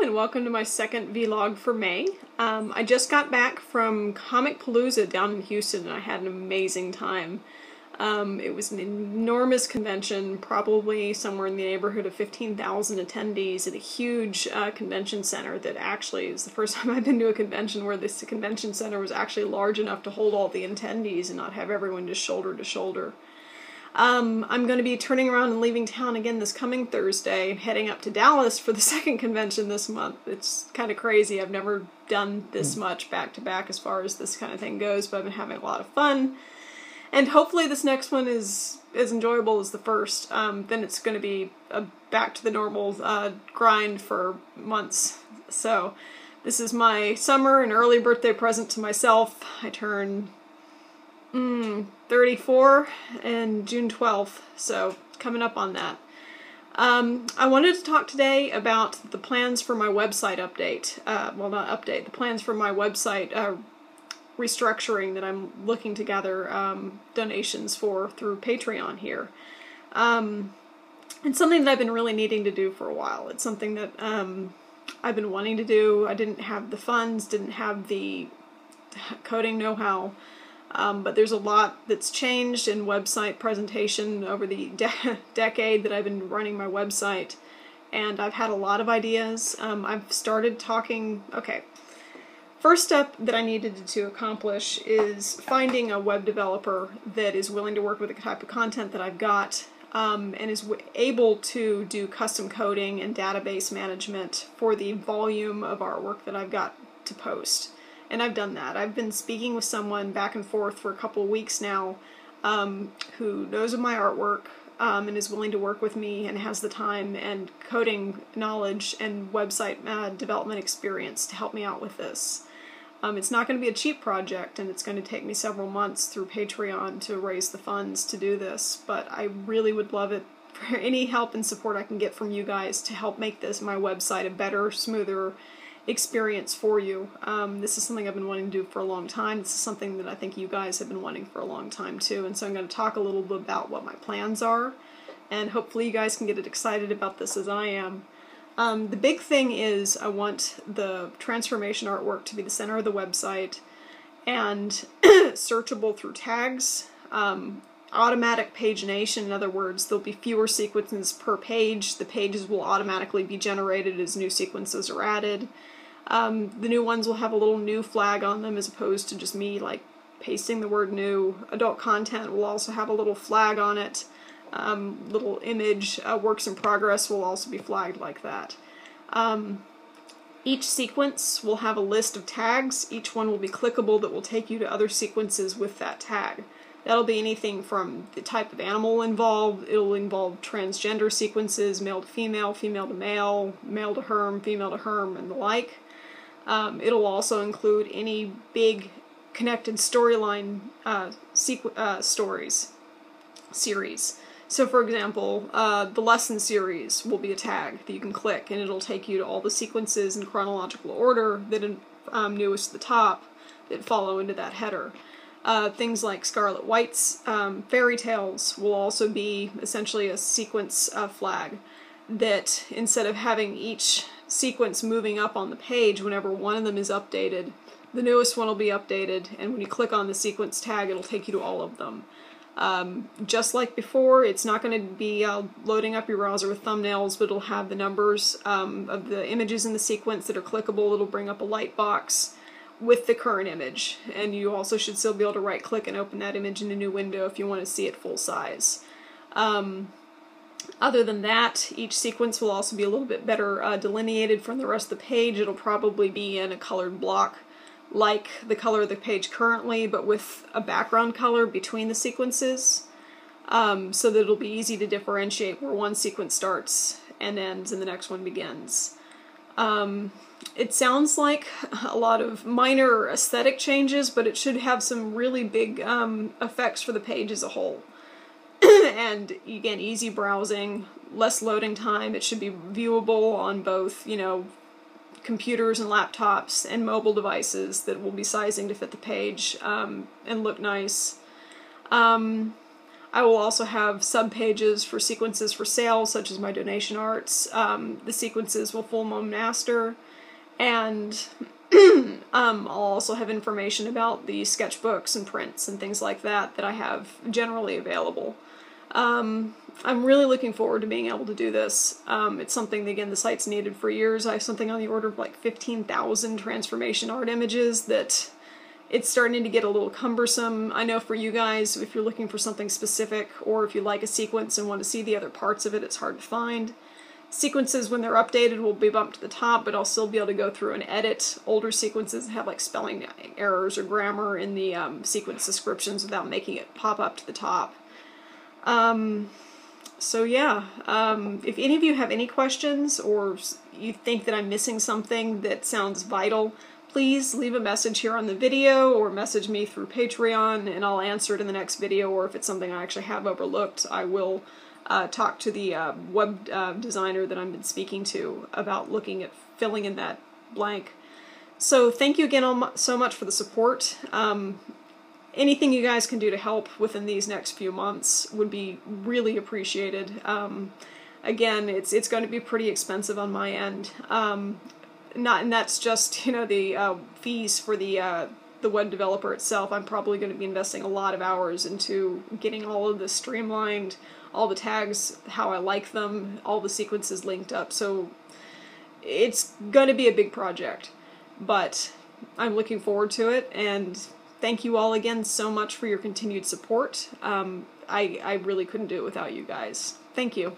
and welcome to my second vlog for May. I just got back from Comic Palooza down in Houston and I had an amazing time. It was an enormous convention, probably somewhere in the neighborhood of 15,000 attendees at a huge convention center that actually is the first time I've been to a convention where this convention center was actually large enough to hold all the attendees and not have everyone just shoulder to shoulder. I'm going to be turning around and leaving town again this coming Thursday, heading up to Dallas for the second convention this month. It's kind of crazy. I've never done this much back-to-back as far as this kind of thing goes, but I've been having a lot of fun. And hopefully this next one is as enjoyable as the first. Then it's going to be back to the normal grind for months. So this is my summer and early birthday present to myself. I turn 34 and June 12th, so coming up on that. I wanted to talk today about the plans for my website update. Well, not update, the plans for my website restructuring that I'm looking to gather donations for through Patreon here. It's something that I've been really needing to do for a while. It's something that I've been wanting to do. I didn't have the funds, didn't have the coding know-how. But there's a lot that's changed in website presentation over the decade that I've been running my website, and I've had a lot of ideas. I've started talking, okay, first step that I needed to accomplish is finding a web developer that is willing to work with the type of content that I've got, and is able to do custom coding and database management for the volume of artwork that I've got to post. And I've done that. I've been speaking with someone back and forth for a couple of weeks now who knows of my artwork and is willing to work with me and has the time and coding knowledge and website development experience to help me out with this. It's not going to be a cheap project, and it's going to take me several months through Patreon to raise the funds to do this, but I really would love it for any help and support I can get from you guys to help make this, my website, a better, smoother experience for you. This is something I've been wanting to do for a long time. This is something that I think you guys have been wanting for a long time too, and so I'm going to talk a little bit about what my plans are, and hopefully you guys can get excited about this as I am. The big thing is I want the transformation artwork to be the center of the website and searchable through tags, automatic pagination. In other words, there'll be fewer sequences per page. The pages will automatically be generated as new sequences are added. The new ones will have a little new flag on them as opposed to just me like pasting the word new. Adult content will also have a little flag on it. Little image, works in progress will also be flagged like that. Each sequence will have a list of tags. Each one will be clickable that will take you to other sequences with that tag. That'll be anything from the type of animal involved. It'll involve transgender sequences, male to female, female to male, male to herm, female to herm, and the like. It'll also include any big connected storyline series. So for example, the lesson series will be a tag that you can click, and it'll take you to all the sequences in chronological order that are newest to the top that follow into that header. Things like Scarlet White's fairy tales will also be essentially a sequence flag that instead of having each sequence moving up on the page whenever one of them is updated, the newest one will be updated, and when you click on the sequence tag it'll take you to all of them. Just like before, it's not going to be loading up your browser with thumbnails, but it'll have the numbers of the images in the sequence that are clickable. It'll bring up a light box with the current image, and you also should still be able to right click and open that image in a new window if you want to see it full size. Other than that, each sequence will also be a little bit better delineated from the rest of the page. It'll probably be in a colored block like the color of the page currently, but with a background color between the sequences, so that it'll be easy to differentiate where one sequence starts and ends and the next one begins. It sounds like a lot of minor aesthetic changes, but it should have some really big effects for the page as a whole. And again, easy browsing, less loading time. It should be viewable on both, you know, computers and laptops and mobile devices that will be sizing to fit the page and look nice. I will also have sub-pages for sequences for sale, such as my donation arts. The sequences will full moon master, and I'll also have information about the sketchbooks and prints and things like that that I have generally available. I'm really looking forward to being able to do this. It's something that, again, the site's needed for years. I have something on the order of like 15,000 transformation art images that it's starting to get a little cumbersome. I know for you guys, if you're looking for something specific, or if you like a sequence and want to see the other parts of it, it's hard to find. Sequences, when they're updated, will be bumped to the top, but I'll still be able to go through and edit older sequences that have like spelling errors or grammar in the sequence descriptions without making it pop up to the top. So yeah, if any of you have any questions, or you think that I'm missing something that sounds vital, please leave a message here on the video, or message me through Patreon, and I'll answer it in the next video. Or if it's something I actually have overlooked, I will talk to the web designer that I've been speaking to about looking at filling in that blank. So thank you again so much for the support. Anything you guys can do to help within these next few months would be really appreciated. Again, it's going to be pretty expensive on my end. And that's just, you know, the fees for the web developer itself. I'm probably going to be investing a lot of hours into getting all of this streamlined, all the tags how I like them, all the sequences linked up. So it's going to be a big project, but I'm looking forward to it, and thank you all again so much for your continued support. I really couldn't do it without you guys. Thank you.